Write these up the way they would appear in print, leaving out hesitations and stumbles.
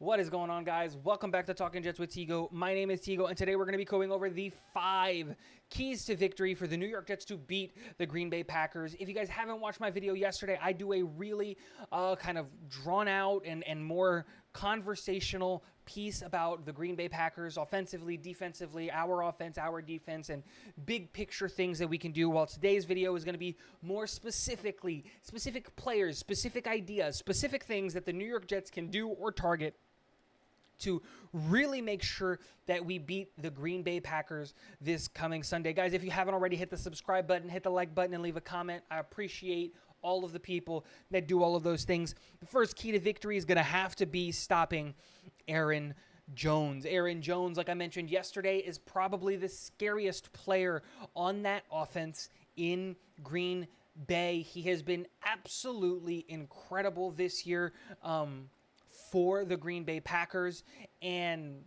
What is going on, guys? Welcome back to Talking Jets with Tigo. My name is Tigo, and today we're going to be going over the 5 keys to victory for the New York Jets to beat the Green Bay Packers. If you guys haven't watched my video yesterday, I do a really kind of drawn out and more conversational piece about the Green Bay Packers offensively, defensively, our offense, our defense, and big picture things that we can do. While today's video is going to be more specific players, specific ideas, specific things that the New York Jets can do or target to really make sure that we beat the Green Bay Packers this coming Sunday. Guys, if you haven't already, hit the subscribe button, hit the like button, and leave a comment. I appreciate all of the people that do all of those things. The first key to victory is going to have to be stopping Aaron Jones. Aaron Jones, like I mentioned yesterday, is probably the scariest player on that offense in Green Bay. He has been absolutely incredible this year for the Green Bay Packers. And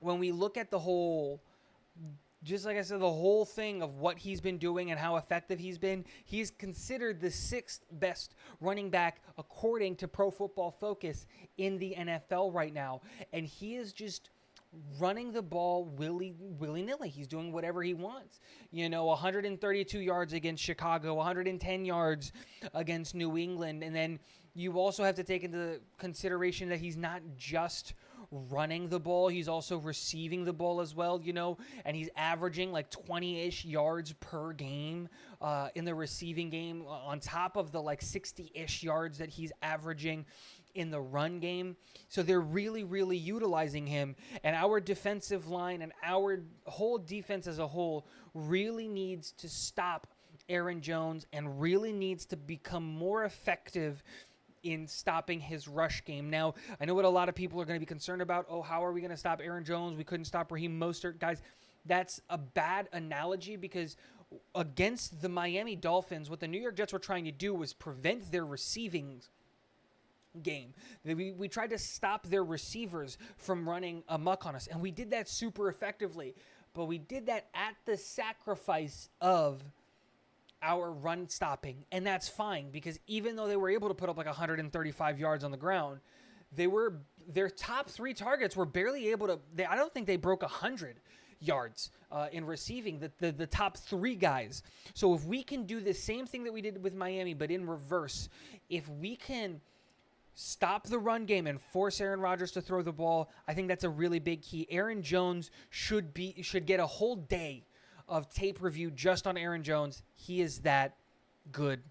when we look at the whole, just like I said, the whole thing of what he's been doing and how effective he's considered the 6th best running back according to Pro Football Focus in the NFL right now. And he is just running the ball willy-nilly. He's doing whatever he wants. 132 yards against Chicago, 110 yards against New England. And then you also have to take into consideration that he's not just running the ball, he's also receiving the ball as well, and he's averaging like 20-ish yards per game in the receiving game on top of the like 60-ish yards that he's averaging in the run game. So they're really, really utilizing him, and our defensive line and our whole defense as a whole really needs to stop Aaron Jones and really needs to become more effective in stopping his rush game. Now, I know what a lot of people are going to be concerned about. Oh, how are we going to stop Aaron Jones? We couldn't stop Raheem Mostert. Guys, that's a bad analogy because against the Miami Dolphins, what the New York Jets were trying to do was prevent their receiving game. We tried to stop their receivers from running amok on us, and we did that super effectively. But we did that at the sacrifice of our run stopping, and that's fine because even though they were able to put up like 135 yards on the ground, their top 3 targets were barely able to. I don't think they broke 100 yards in receiving. The top 3 guys. So if we can do the same thing that we did with Miami, but in reverse, if we can stop the run game and force Aaron Rodgers to throw the ball, I think that's a really big key. Aaron Jones should get a whole day of tape review just on Aaron Jones. He is that good.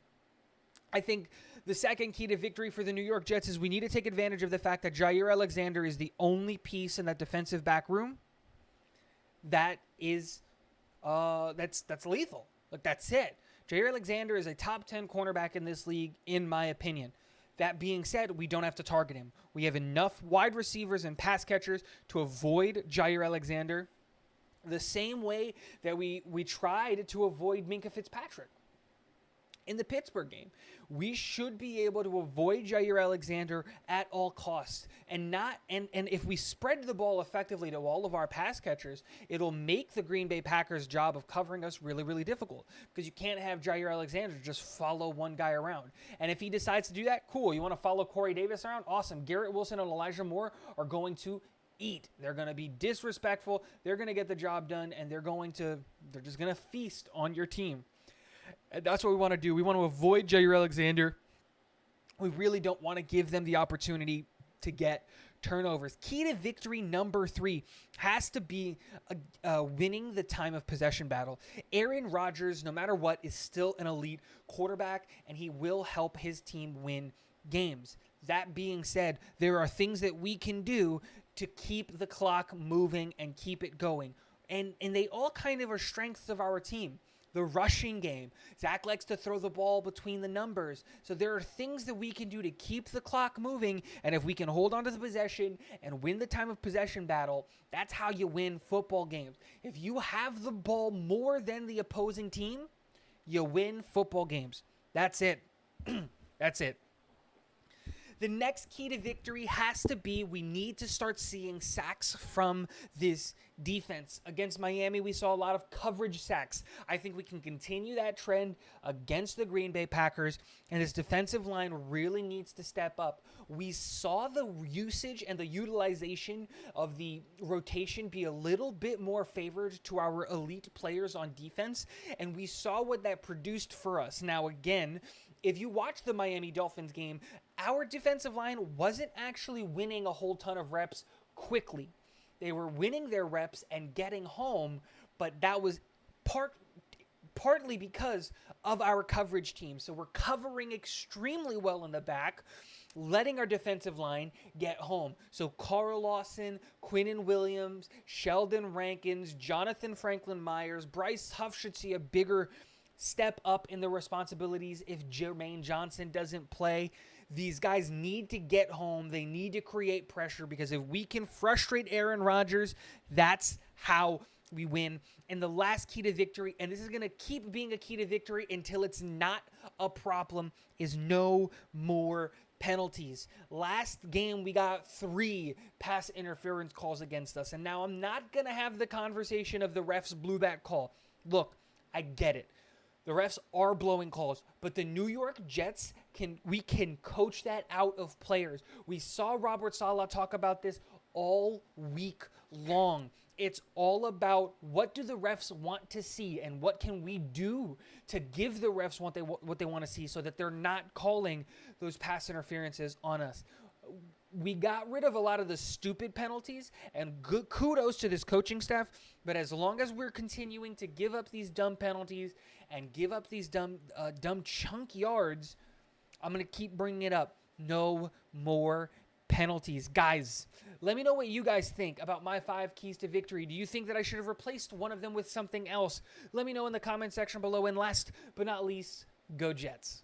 I think the second key to victory for the New York Jets is we need to take advantage of the fact that Jaire Alexander is the only piece in that defensive back room that is that's lethal. Like, that's it. Jaire Alexander is a top 10 cornerback in this league, in my opinion. That being said, we don't have to target him. We have enough wide receivers and pass catchers to avoid Jaire Alexander the same way that we tried to avoid Minkah Fitzpatrick in the Pittsburgh game. We should be able to avoid Jaire Alexander at all costs, and if we spread the ball effectively to all of our pass catchers, it'll make the Green Bay Packers' job of covering us really, really difficult because you can't have Jaire Alexander just follow one guy around. And if he decides to do that, cool. You want to follow Corey Davis around? Awesome. Garrett Wilson and Elijah Moore are going to eat. They're going to be disrespectful. They're going to get the job done, and they're just going to feast on your team. And that's what we want to do. We want to avoid Jaire Alexander. We really don't want to give them the opportunity to get turnovers. Key to victory number 3 has to be winning the time of possession battle. Aaron Rodgers, no matter what, is still an elite quarterback, and he will help his team win games. That being said, there are things that we can do to keep the clock moving and keep it going. And they all kind of are strengths of our team. The rushing game. Zach likes to throw the ball between the numbers. So there are things that we can do to keep the clock moving. And if we can hold on to the possession and win the time of possession battle, that's how you win football games. If you have the ball more than the opposing team, you win football games. That's it. That's it. The next key to victory has to be we need to start seeing sacks from this defense. Against Miami, we saw a lot of coverage sacks. I think we can continue that trend against the Green Bay Packers, and this defensive line really needs to step up. We saw the usage and the utilization of the rotation be a little bit more favored to our elite players on defense, and we saw what that produced for us. Now, again, if you watch the Miami Dolphins game, our defensive line wasn't actually winning a whole ton of reps quickly. They were winning their reps and getting home, but that was partly because of our coverage team. So we're covering extremely well in the back, letting our defensive line get home. So Carl Lawson, Quinnen Williams, Sheldon Rankins, Jonathan Franklin Myers, Bryce Huff should see a bigger step up in the responsibilities if Jermaine Johnson doesn't play. These guys need to get home. They need to create pressure, because if we can frustrate Aaron Rodgers, that's how we win. And the last key to victory, and this is going to keep being a key to victory until it's not a problem, is no more penalties. Last game, we got 3 pass interference calls against us. And now I'm not going to have the conversation of the refs blew that call. Look, I get it. The refs are blowing calls, but the New York Jets we can coach that out of players. We saw Robert Saleh talk about this all week long. It's all about what do the refs want to see and what can we do to give the refs what they want to see so that they're not calling those pass interferences on us. We got rid of a lot of the stupid penalties, and good kudos to this coaching staff. But as long as we're continuing to give up these dumb penalties and give up these dumb chunk yards, I'm going to keep bringing it up. No more penalties. Guys, let me know what you guys think about my 5 keys to victory. Do you think that I should have replaced one of them with something else? Let me know in the comment section below. And last but not least, go Jets.